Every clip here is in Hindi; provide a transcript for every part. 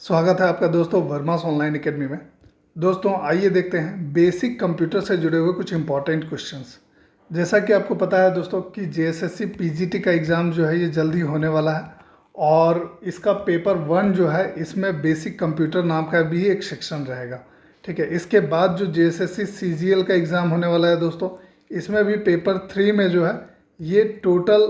स्वागत है आपका दोस्तों वर्मास ऑनलाइन एकेडमी में। दोस्तों आइए देखते हैं बेसिक कंप्यूटर से जुड़े हुए कुछ इंपॉर्टेंट क्वेश्चंस। जैसा कि आपको पता है दोस्तों कि जेएसएससी पीजीटी का एग्ज़ाम जो है ये जल्दी होने वाला है और इसका पेपर 1 जो है इसमें बेसिक कंप्यूटर नाम का भी एक सेक्शन रहेगा। ठीक है, इसके बाद जो जेएसएससी सीजीएल का एग्ज़ाम होने वाला है दोस्तों, इसमें भी पेपर 3 में जो है ये टोटल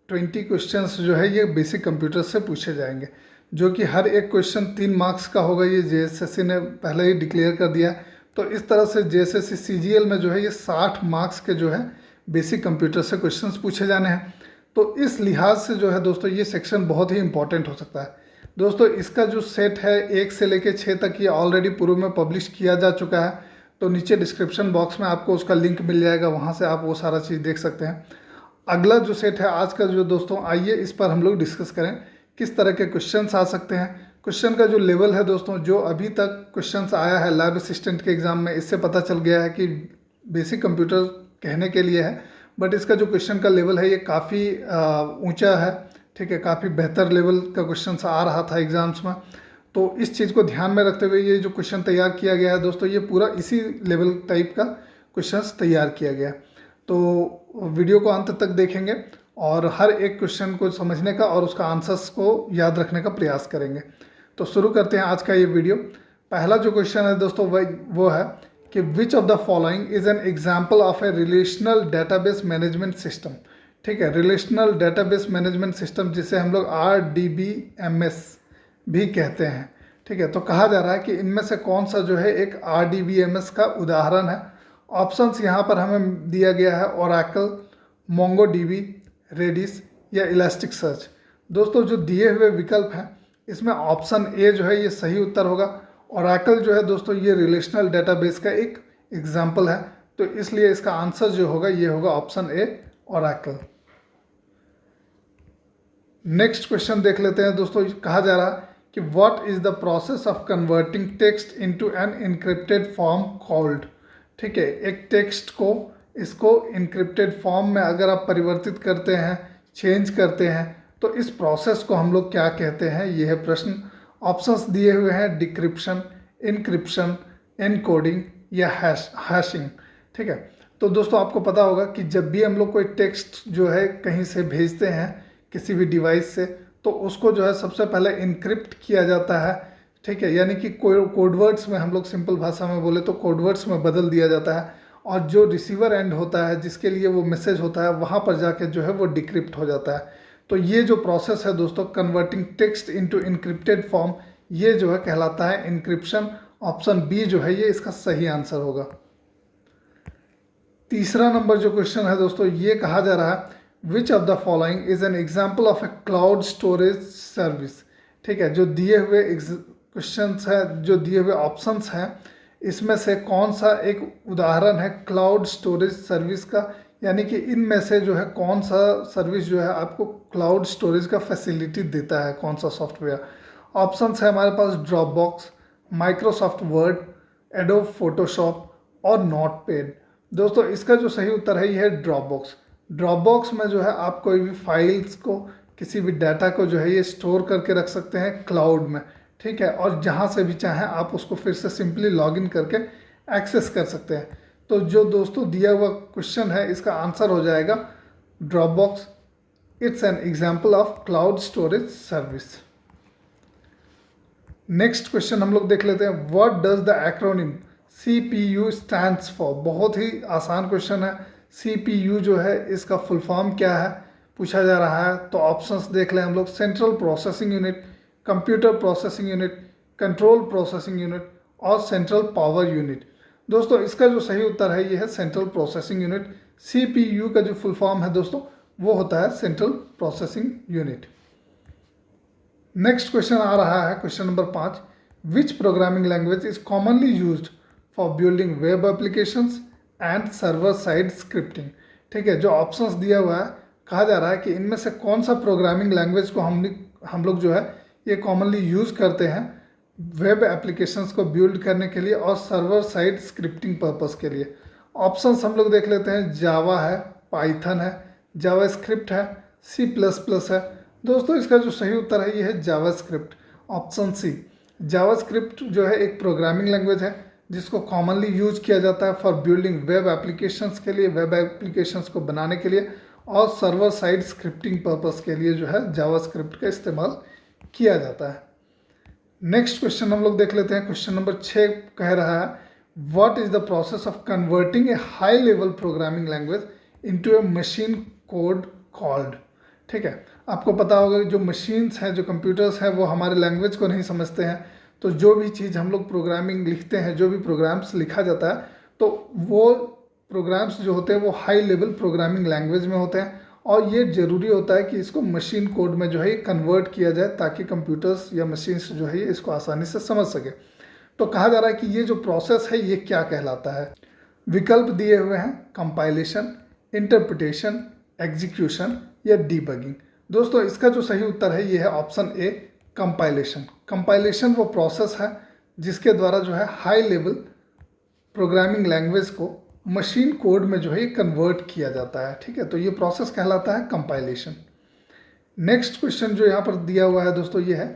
20 क्वेश्चंस जो है ये बेसिक कंप्यूटर से पूछे जाएंगे, जो कि हर एक क्वेश्चन 3 मार्क्स का होगा। ये जेएसएससी ने पहले ही डिक्लेयर कर दिया है। तो इस तरह से जेएसएससी सीजीएल में जो है ये 60 मार्क्स के जो है बेसिक कंप्यूटर से क्वेश्चंस पूछे जाने हैं। तो इस लिहाज से जो है दोस्तों ये सेक्शन बहुत ही इंपॉर्टेंट हो सकता है। दोस्तों इसका जो सेट है 1 से लेकर 6 तक ये ऑलरेडी पूर्व में पब्लिश किया जा चुका है। तो नीचे डिस्क्रिप्शन बॉक्स में आपको उसका लिंक मिल जाएगा, वहाँ से आप वो सारा चीज़ देख सकते हैं। अगला जो सेट है आज का जो दोस्तों, आइए इस पर हम लोग डिस्कस करें किस तरह के क्वेश्चंस आ सकते हैं। क्वेश्चन का जो लेवल है दोस्तों, जो अभी तक क्वेश्चंस आया है लैब असिस्टेंट के एग्ज़ाम में, इससे पता चल गया है कि बेसिक कंप्यूटर कहने के लिए है, बट इसका जो क्वेश्चन का लेवल है ये काफ़ी ऊंचा है। ठीक है, काफ़ी बेहतर लेवल का क्वेश्चन आ रहा था एग्ज़ाम्स में। तो इस चीज़ को ध्यान में रखते हुए ये जो क्वेश्चन तैयार किया गया है दोस्तों, ये पूरा इसी लेवल टाइप का क्वेश्चन तैयार किया गया है। तो वीडियो को अंत तक देखेंगे और हर एक क्वेश्चन को समझने का और उसका आंसर्स को याद रखने का प्रयास करेंगे। तो शुरू करते हैं आज का ये वीडियो। पहला जो क्वेश्चन है दोस्तों वो है कि विच of the following is an example of A relational database management system. ठीक है, रिलेशनल डेटाबेस मैनेजमेंट सिस्टम जिसे हम लोग RDBMS भी कहते हैं। ठीक है, तो कहा जा रहा है कि इनमें से कौन सा जो है एक RDBMS का उदाहरण है। ऑप्शंस यहाँ पर हमें दिया गया है ओरेकल, मोंगोडीबी, रेडिस या इलास्टिक सर्च। दोस्तों जो दिए हुए विकल्प हैं इसमें ऑप्शन ए जो है ये सही उत्तर होगा। ओरेकल जो है दोस्तों ये रिलेशनल डेटाबेस का एक एग्जाम्पल है, तो इसलिए इसका आंसर जो होगा ये होगा option A Oracle. Next question देख लेते हैं दोस्तों। कहा जा रहा है कि what is the process of converting text into an encrypted form called. ठीक है, एक टेक्स्ट को इसको इनक्रिप्टेड फॉर्म में अगर आप परिवर्तित करते हैं, चेंज करते हैं, तो इस प्रोसेस को हम लोग क्या कहते हैं, ये है प्रश्न। ऑप्शंस दिए हुए हैं डिक्रिप्शन, इनक्रिप्शन, एनकोडिंग या हैशिंग। ठीक है, तो दोस्तों आपको पता होगा कि जब भी हम लोग कोई टेक्स्ट जो है कहीं से भेजते हैं किसी भी डिवाइस से, तो उसको जो है सबसे पहले इनक्रिप्ट किया जाता है। ठीक है, यानी कि कोडवर्ड्स में, हम लोग सिंपल भाषा में बोले तो कोडवर्ड्स में बदल दिया जाता है, और जो रिसीवर एंड होता है जिसके लिए वो मैसेज होता है वहाँ पर जाके जो है वो डिक्रिप्ट हो जाता है। तो ये जो प्रोसेस है दोस्तों, converting text into encrypted form, ये जो है कहलाता है इनक्रिप्शन। ऑप्शन बी जो है ये इसका सही आंसर होगा। तीसरा नंबर जो क्वेश्चन है दोस्तों, ये कहा जा रहा है which of the following is an example of A cloud storage service. ठीक है, जो दिए हुए क्वेश्चंस है, जो दिए हुए ऑप्शंस हैं, इसमें से कौन सा एक उदाहरण है क्लाउड स्टोरेज सर्विस का, यानी कि इनमें से जो है कौन सा सर्विस जो है आपको क्लाउड स्टोरेज का फैसिलिटी देता है, कौन सा सॉफ्टवेयर। ऑप्शंस है हमारे पास Dropbox, Microsoft Word, Adobe Photoshop और नोटपैड। दोस्तों इसका जो सही उत्तर है ये है ड्रॉपबॉक्स। ड्रॉपबॉक्स में जो है आप कोई भी फाइल्स को, किसी भी डाटा को जो है ये स्टोर करके रख सकते हैं क्लाउड में। ठीक है, और जहाँ से भी चाहें आप उसको फिर से सिंपली लॉगिन करके एक्सेस कर सकते हैं। तो जो दोस्तों दिया हुआ क्वेश्चन है इसका आंसर हो जाएगा Dropbox. It's an example of cloud storage service. Next question हम लोग देख लेते हैं। What does the acronym CPU stands for. बहुत ही आसान क्वेश्चन है। CPU जो है इसका फुल फॉर्म क्या है पूछा जा रहा है। तो ऑप्शंस देख लें हम लोग। Central processing unit, computer processing unit, control processing unit और सेंट्रल पावर यूनिट। दोस्तों इसका जो सही उत्तर है ये है सेंट्रल प्रोसेसिंग यूनिट। CPU का जो फुल फॉर्म है दोस्तों वो होता है central processing unit. Next question आ रहा है question number 5। Which programming language is commonly used for building web applications and server side scripting. ठीक है, जो ऑप्शंस दिया हुआ है, कहा जा रहा है कि इनमें से कौन सा प्रोग्रामिंग लैंग्वेज को हम लोग जो है ये कॉमनली यूज़ करते हैं वेब एप्लीकेशंस को बिल्ड करने के लिए और सर्वर साइड स्क्रिप्टिंग पर्पस के लिए। ऑप्शंस हम लोग देख लेते हैं। जावा है, पाइथन है, जावा स्क्रिप्ट है, C++ है। दोस्तों इसका जो सही उत्तर है ये है जावा स्क्रिप्ट, ऑप्शन सी। जावास्क्रिप्ट जो है एक प्रोग्रामिंग लैंग्वेज है जिसको कॉमनली यूज किया जाता है फॉर बिल्डिंग वेब एप्लीकेशंस के लिए, वेब एप्लीकेशंस को बनाने के लिए, और सर्वर साइड स्क्रिप्टिंग पर्पस के लिए जो है जावास्क्रिप्ट का इस्तेमाल किया जाता है। नेक्स्ट क्वेश्चन हम लोग देख लेते हैं। क्वेश्चन नंबर 6 कह रहा है what is the process of converting A high level programming language into A machine code called. ठीक है, आपको पता होगा कि जो मशीन्स हैं, जो कंप्यूटर्स हैं, वो हमारे लैंग्वेज को नहीं समझते हैं। तो जो भी चीज़ हम लोग प्रोग्रामिंग लिखते हैं, जो भी प्रोग्राम्स लिखा जाता है, तो वो प्रोग्राम्स जो होते हैं वो हाई लेवल प्रोग्रामिंग लैंग्वेज में होते हैं, और ये ज़रूरी होता है कि इसको मशीन कोड में जो है कन्वर्ट किया जाए ताकि कंप्यूटर्स या मशीन्स जो है इसको आसानी से समझ सके। तो कहा जा रहा है कि ये जो प्रोसेस है ये क्या कहलाता है। विकल्प दिए हुए हैं कंपाइलेशन, इंटरप्रिटेशन, एग्जीक्यूशन या डीबगिंग। दोस्तों इसका जो सही उत्तर है ये है ऑप्शन ए, कंपाइलेशन। कंपाइलेशन वो प्रोसेस है जिसके द्वारा जो है हाई लेवल प्रोग्रामिंग लैंग्वेज को मशीन कोड में जो है कन्वर्ट किया जाता है। ठीक है, तो ये प्रोसेस कहलाता है कंपाइलेशन। नेक्स्ट क्वेश्चन जो यहाँ पर दिया हुआ है दोस्तों ये है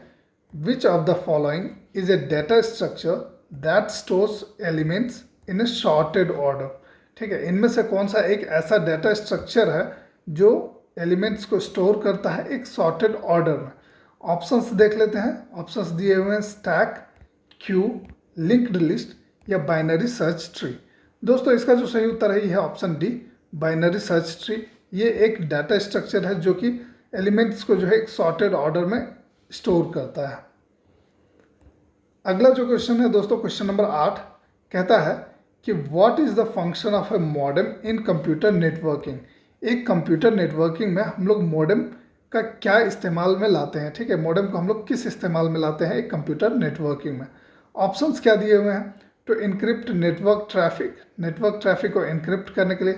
which of the following is a data structure that stores elements in A shorted order. ठीक है, इनमें से कौन सा एक ऐसा डेटा स्ट्रक्चर है जो एलिमेंट्स को स्टोर करता है एक सॉर्टेड ऑर्डर में। ऑप्शंस देख लेते हैं। ऑप्शंस दिए हुए हैं स्टैक, क्यू, लिंक्ड लिस्ट या बाइनरी सर्च ट्री। दोस्तों इसका जो सही उत्तर है ये है option D, binary search tree. ये एक डाटा स्ट्रक्चर है जो कि एलिमेंट्स को जो है एक सॉर्टेड ऑर्डर में स्टोर करता है। अगला जो क्वेश्चन है दोस्तों, क्वेश्चन नंबर 8 कहता है कि what is the function of A modem in computer networking. एक कंप्यूटर नेटवर्किंग में हम लोग मॉडेम का क्या इस्तेमाल में लाते हैं। ठीक है, मॉडेम को हम लोग किस इस्तेमाल में लाते हैं एक कंप्यूटर नेटवर्किंग में। ऑप्शंस क्या दिए हुए हैं, to encrypt network traffic, network traffic को इनक्रिप्ट करने के लिए,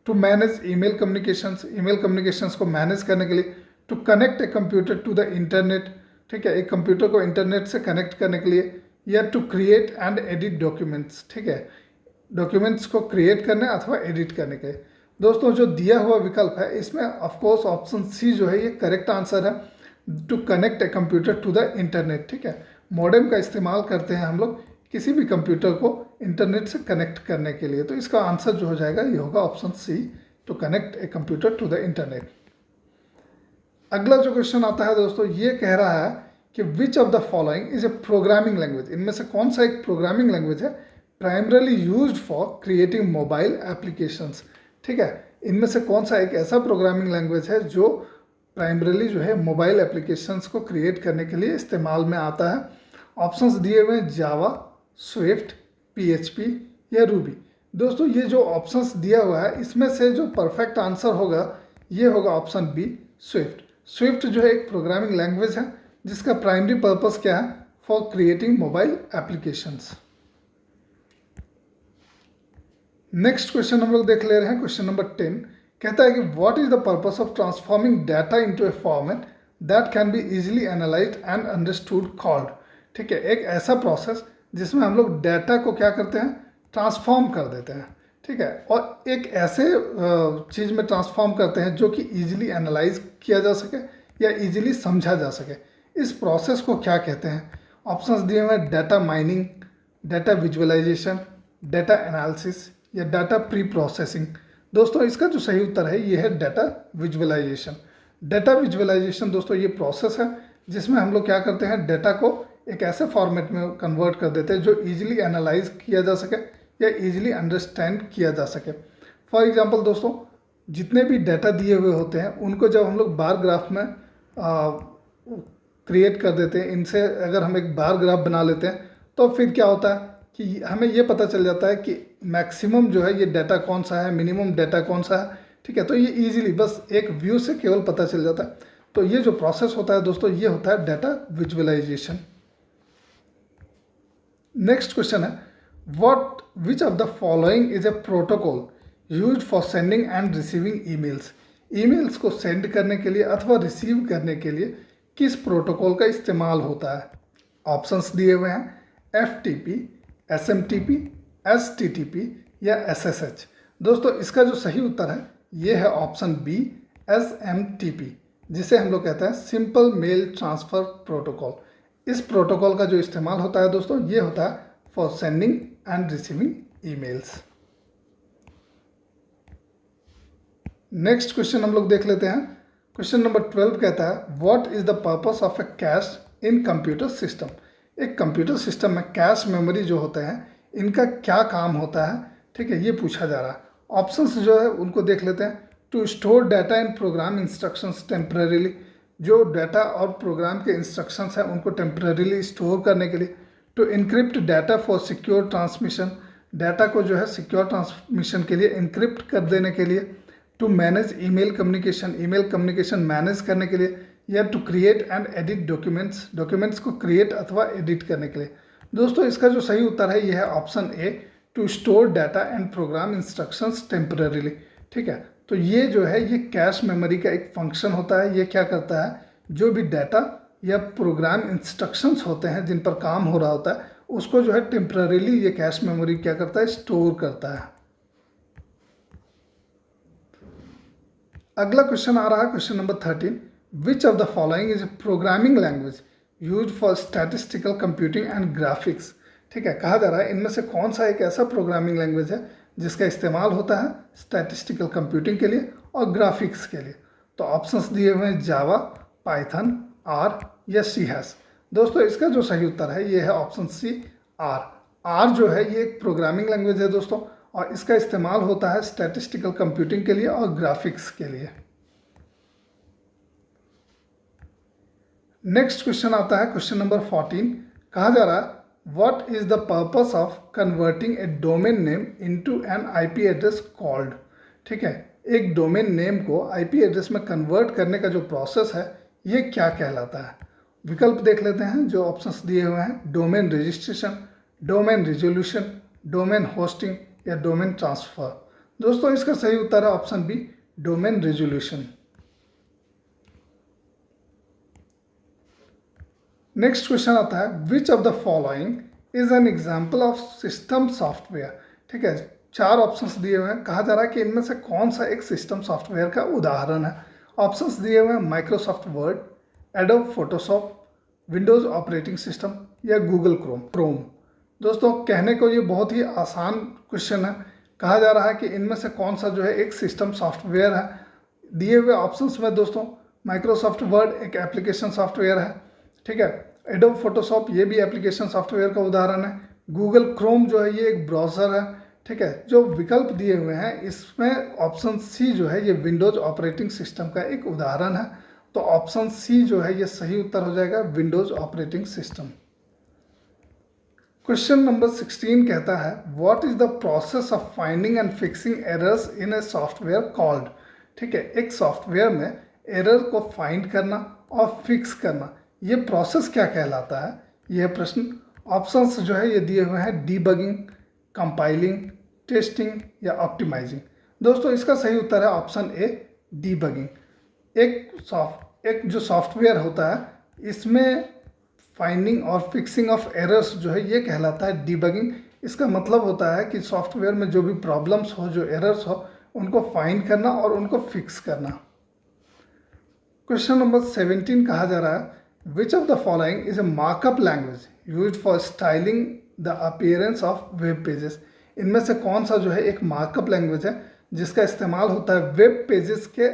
to manage email communications, email communications को मैनेज करने के लिए, to connect a computer to the internet. ठीक है, एक कंप्यूटर को इंटरनेट से कनेक्ट करने के लिए, या to create and edit documents. ठीक है, डॉक्यूमेंट्स को क्रिएट करने अथवा एडिट करने के लिए। दोस्तों जो दिया हुआ विकल्प है इसमें ऑफकोर्स ऑप्शन सी जो है ये करेक्ट आंसर है, to connect a computer to the internet. ठीक है, मॉडेम का इस्तेमाल करते हैं हम लोग किसी भी कंप्यूटर को इंटरनेट से कनेक्ट करने के लिए। तो इसका आंसर जो हो जाएगा ये होगा option C, to connect a computer to the internet. अगला जो क्वेश्चन आता है दोस्तों ये कह रहा है कि विच of the following is a programming language. इनमें से कौन सा एक प्रोग्रामिंग लैंग्वेज है primarily used for creating mobile applications. ठीक है, इनमें से कौन सा एक ऐसा प्रोग्रामिंग लैंग्वेज है जो प्राइमरली जो है मोबाइल एप्लीकेशंस को क्रिएट करने के लिए इस्तेमाल में आता है। ऑप्शंस दिए हुए हैं जावा, स्विफ्ट, पीएचपी या रूबी। दोस्तों ये जो ऑप्शंस दिया हुआ है इसमें से जो परफेक्ट आंसर होगा ये होगा ऑप्शन बी, स्विफ्ट। स्विफ्ट जो है एक प्रोग्रामिंग लैंग्वेज है जिसका प्राइमरी पर्पस क्या है, for creating mobile applications. Next question हम लोग देख ले रहे हैं। क्वेश्चन नंबर 10 कहता है कि what is the purpose of transforming data into A format that can be easily analysed and understood called. ठीक है, एक ऐसा प्रोसेस जिसमें हम लोग डाटा को क्या करते हैं, ट्रांसफॉर्म कर देते हैं। ठीक है, और एक ऐसे चीज़ में ट्रांसफॉर्म करते हैं जो कि ईजिली एनालाइज किया जा सके या ईजिली समझा जा सके। इस प्रोसेस को क्या कहते हैं। ऑप्शंस दिए हुए हैं data mining, data visualisation, data analysis या डाटा प्री प्रोसेसिंग। दोस्तों इसका जो सही उत्तर है ये है डाटा विजुअलाइजेशन। डाटा विजुअलाइजेशन दोस्तों ये प्रोसेस है जिसमें हम लोग क्या करते हैं, डाटा को एक ऐसे फॉर्मेट में कन्वर्ट कर देते हैं जो इजीली एनालाइज किया जा सके या इजीली अंडरस्टैंड किया जा सके। फॉर एग्जांपल दोस्तों जितने भी डाटा दिए हुए होते हैं उनको जब हम लोग बार ग्राफ में क्रिएट कर देते हैं, इनसे अगर हम एक बार ग्राफ बना लेते हैं तो फिर क्या होता है कि हमें ये पता चल जाता है कि मैक्सिमम जो है ये डाटा कौन सा है, मिनिमम डाटा कौन सा है। ठीक है, तो ये इजीली बस एक व्यू से केवल पता चल जाता है। तो ये जो प्रोसेस होता है दोस्तों ये होता है डाटा विजुअलाइजेशन। नेक्स्ट क्वेश्चन है what which of the following is a protocol used for sending end receiving emails. Emails को सेंड करने के लिए अथवा रिसीव करने के लिए किस प्रोटोकॉल का इस्तेमाल होता है। ऑप्शंस दिए हुए हैं FTP, SMTP, STTP या SSH। दोस्तों इसका जो सही उत्तर है ये है ऑप्शन बी, SMTP, जिसे हम लोग कहते हैं सिंपल मेल ट्रांसफ़र प्रोटोकॉल। इस प्रोटोकॉल का जो इस्तेमाल होता है दोस्तों, ये होता है for sending end receiving emails. Next question हम लोग देख लेते हैं। क्वेश्चन नंबर 12 कहता है what is the purpose of A cash in computer system. एक कंप्यूटर सिस्टम में कैश मेमोरी जो होते हैं इनका क्या काम होता है, ठीक है, ये पूछा जा रहा है। ऑप्शंस जो है उनको देख लेते हैं। To store data in program instructions temporarily, जो डाटा और प्रोग्राम के इंस्ट्रक्शंस हैं उनको टेम्परेरीली स्टोर करने के लिए। To encrypt data for secure transmission, data को जो है सिक्योर ट्रांसमिशन के लिए इनक्रिप्ट कर देने के लिए। To manage email communication manage करने के लिए, या to create and edit documents को क्रिएट अथवा एडिट करने के लिए। दोस्तों इसका जो सही उत्तर है यह है option A, to store data and program instructions temporarily, ठीक है। तो ये जो है ये कैश मेमोरी का एक फंक्शन होता है। ये क्या करता है, जो भी डाटा या प्रोग्राम इंस्ट्रक्शंस होते हैं जिन पर काम हो रहा होता है उसको जो है टेम्परेरीली ये कैश मेमोरी क्या करता है, स्टोर करता है। अगला क्वेश्चन आ रहा है question number 13, which of the following is a programming language use for statistical computing and graphics, ठीक है। कहा जा रहा है इनमें से कौन सा एक ऐसा प्रोग्रामिंग लैंग्वेज है जिसका इस्तेमाल होता है स्टैटिस्टिकल कंप्यूटिंग के लिए और ग्राफिक्स के लिए। तो ऑप्शंस दिए हुए हैं जावा, पाइथन, आर या सी हैश। दोस्तों इसका जो सही उत्तर है ये है ऑप्शन सी, आर। आर जो है ये एक प्रोग्रामिंग लैंग्वेज है दोस्तों, और इसका इस्तेमाल होता है स्टैटिस्टिकल कंप्यूटिंग के लिए और ग्राफिक्स के लिए। नेक्स्ट क्वेश्चन आता है क्वेश्चन नंबर 14। कहा जा रहा है what is the purpose of converting A domain name into an IP address called, ठीक है। एक डोमेन नेम को आईपी एड्रेस में कन्वर्ट करने का जो प्रोसेस है ये क्या कहलाता है। विकल्प देख लेते हैं जो ऑप्शंस दिए हुए हैं। Domain registration, domain resolution, domain hosting या डोमेन ट्रांसफर। दोस्तों इसका सही उत्तर है option B, domain resolution. Next question आता है which of the following is an example of system software, ठीक है। 4 ऑप्शंस दिए हुए हैं। कहा जा रहा है कि इनमें से कौन सा एक सिस्टम सॉफ्टवेयर का उदाहरण है। ऑप्शंस दिए हुए हैं Microsoft Word, Adobe Photoshop, Windows operating system या गूगल क्रोम। दोस्तों कहने को ये बहुत ही आसान क्वेश्चन है। कहा जा रहा है कि इनमें से कौन सा जो है एक सिस्टम सॉफ्टवेयर है। दिए हुए ऑप्शंस में दोस्तों माइक्रोसॉफ्ट वर्ड एक एप्लीकेशन सॉफ्टवेयर है, ठीक है। एडोब फोटोशॉप ये भी एप्लीकेशन सॉफ्टवेयर का उदाहरण है। गूगल क्रोम जो है ये एक ब्राउज़र है, ठीक है। जो विकल्प दिए हुए हैं इसमें ऑप्शन सी जो है ये विंडोज़ ऑपरेटिंग सिस्टम का एक उदाहरण है। तो ऑप्शन सी जो है ये सही उत्तर हो जाएगा, Windows operating system. Question number 16 कहता है what is the process of finding and fixing errors in a software called, ठीक है। एक सॉफ्टवेयर में एरर को फाइंड करना और फिक्स करना, ये प्रोसेस क्या कहलाता है, यह प्रश्न। ऑप्शंस जो है ये दिए हुए हैं डीबगिंग, कंपाइलिंग, टेस्टिंग या ऑप्टिमाइजिंग। दोस्तों इसका सही उत्तर है ऑप्शन ए, डीबगिंग। एक जो सॉफ्टवेयर होता है इसमें फाइंडिंग और फिक्सिंग ऑफ एरर्स जो है ये कहलाता है डीबगिंग। इसका मतलब होता है कि सॉफ्टवेयर में जो भी प्रॉब्लम्स हो, जो एरर्स हो, उनको फाइंड करना और उनको फिक्स करना। क्वेश्चन नंबर 17 कहा जा रहा है which of the following is a markup language used for styling the appearance of web pages. इनमें से कौन सा जो है एक मार्कअप लैंग्वेज है जिसका इस्तेमाल होता है वेब पेजेस के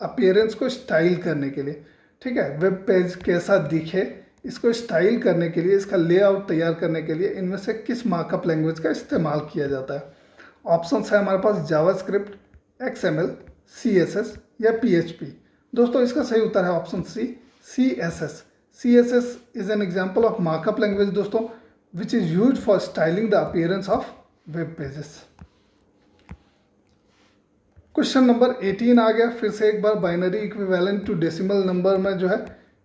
अपीयरेंस को स्टाइल करने के लिए, ठीक है। वेब पेज कैसा दिखे इसको स्टाइल करने के लिए, इसका लेआउट तैयार करने के लिए इनमें से किस मार्कअप लैंग्वेज का इस्तेमाल किया जाता है। ऑप्शंस है हमारे पास जावास्क्रिप्ट, XML, CSS या PHP। दोस्तों इसका सही उत्तर है option C, CSS। CSS is an example of markup language दोस्तों which is used for styling the appearance of web pages. Question number 18 आ गया। फिर से एक बार binary equivalent to decimal number में जो है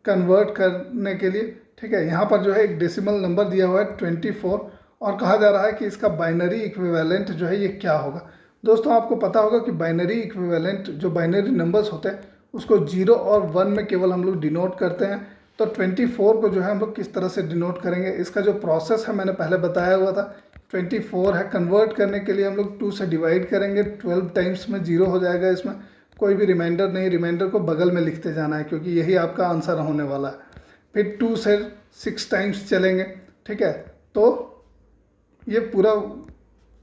कन्वर्ट करने के लिए, ठीक है। यहाँ पर जो है एक डेसिमल नंबर दिया हुआ है 24 और कहा जा रहा है कि इसका बाइनरी इक्विवेलेंट जो है ये क्या होगा। दोस्तों आपको पता होगा कि बाइनरी इक्विवेलेंट जो बाइनरी नंबर्स होते हैं उसको 0 और 1 में केवल हम लोग डिनोट करते हैं। तो 24 को जो है हम लोग किस तरह से डिनोट करेंगे, इसका जो प्रोसेस है मैंने पहले बताया हुआ था। 24 है, कन्वर्ट करने के लिए हम लोग 2 से डिवाइड करेंगे, 12 टाइम्स में 0 हो जाएगा। इसमें कोई भी रिमाइंडर नहीं, रिमाइंडर को बगल में लिखते जाना है क्योंकि यही आपका आंसर होने वाला है। फिर 2 से 6 टाइम्स चलेंगे, ठीक है, तो ये पूरा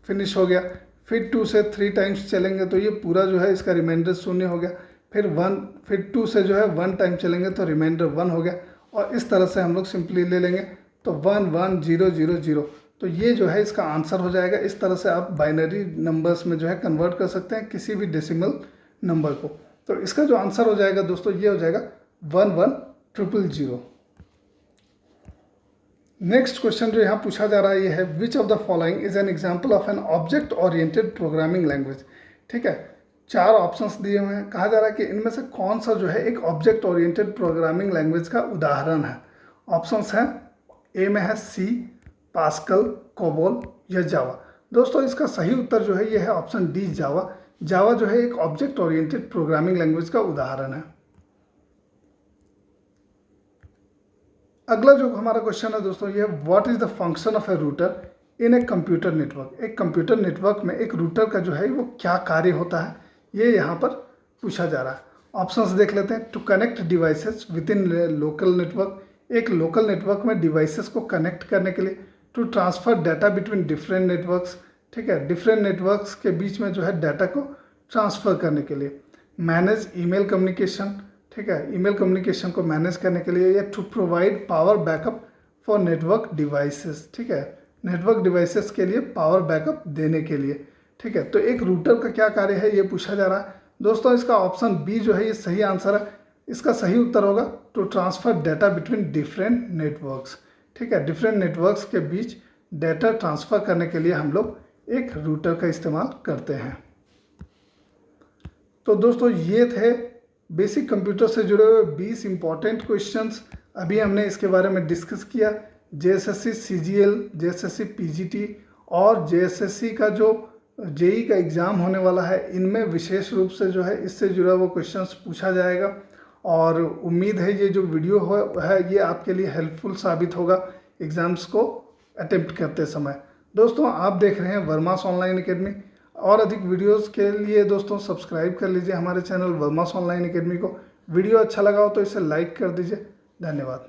फिनिश हो गया। फिर 2 से 3 टाइम्स चलेंगे तो ये पूरा जो है इसका रिमाइंडर 0 हो गया। फिर 2 से जो है 1 टाइम चलेंगे तो रिमाइंडर 1 हो गया। और इस तरह से हम लोग सिंपली ले लेंगे तो 1 1 0 0 0, तो ये जो है इसका आंसर हो जाएगा। इस तरह से आप बाइनरी नंबर्स में जो है कन्वर्ट कर सकते हैं किसी भी डेसिमल नंबर को। तो इसका जो आंसर हो जाएगा दोस्तों ये हो जाएगा 1 1 0 0 0। नेक्स्ट क्वेश्चन जो यहाँ पूछा जा रहा है ये है, which of the following is an example of an object oriented programming language. ठीक है, 4 ऑप्शंस दिए हुए हैं। कहा जा रहा है कि इनमें से कौन सा जो है एक ऑब्जेक्ट ओरिएंटेड प्रोग्रामिंग लैंग्वेज का उदाहरण है। ऑप्शंस हैं, ए में है सी, पास्कल, कोबोल या जावा। दोस्तों इसका सही उत्तर जो है ये है ऑप्शन डी, जावा। जावा जो है एक ऑब्जेक्ट ओरिएंटेड प्रोग्रामिंग लैंग्वेज का उदाहरण है। अगला जो हमारा क्वेश्चन है दोस्तों ये, what is the function of A router in a computer network. एक कंप्यूटर नेटवर्क में एक रूटर का जो है वो क्या कार्य होता है, ये यहाँ पर पूछा जा रहा है। ऑप्शंस देख लेते हैं। To connect devices within local network, एक लोकल नेटवर्क में डिवाइसेस को कनेक्ट करने के लिए। To transfer data between different networks, ठीक है, डिफरेंट नेटवर्क्स के बीच में जो है डाटा को ट्रांसफ़र करने के लिए। मैनेज ईमेल कम्युनिकेशन, ठीक है, ईमेल कम्युनिकेशन को मैनेज करने के लिए। या to provide power backup for network devices, ठीक है, नेटवर्क डिवाइसेस के लिए पावर बैकअप देने के लिए। ठीक है, तो एक रूटर का क्या कार्य है ये पूछा जा रहा है। दोस्तों इसका ऑप्शन बी जो है ये सही आंसर है। इसका सही उत्तर होगा to transfer data between different networks. ठीक है, डिफरेंट नेटवर्क्स के बीच डाटा ट्रांसफ़र करने के लिए हम लोग एक रूटर का इस्तेमाल करते हैं। तो दोस्तों ये थे बेसिक कंप्यूटर से जुड़े हुए 20 इंपॉर्टेंट क्वेश्चंस। अभी हमने इसके बारे में डिस्कस किया। जेएसएससी सीजीएल, जेएसएससी पीजीटी और जेएसएससी का जो जेई का एग्ज़ाम होने वाला है, इनमें विशेष रूप से जो है इससे जुड़ा हुआ क्वेश्चंस पूछा जाएगा। और उम्मीद है ये जो वीडियो है ये आपके लिए हेल्पफुल साबित होगा एग्ज़ाम्स को अटेम्प्ट करते समय। दोस्तों आप देख रहे हैं वर्मास ऑनलाइन एकेडमी। और अधिक वीडियोस के लिए दोस्तों सब्सक्राइब कर लीजिए हमारे चैनल वर्मास ऑनलाइन एकेडमी को। वीडियो अच्छा लगा हो तो इसे लाइक कर दीजिए। धन्यवाद।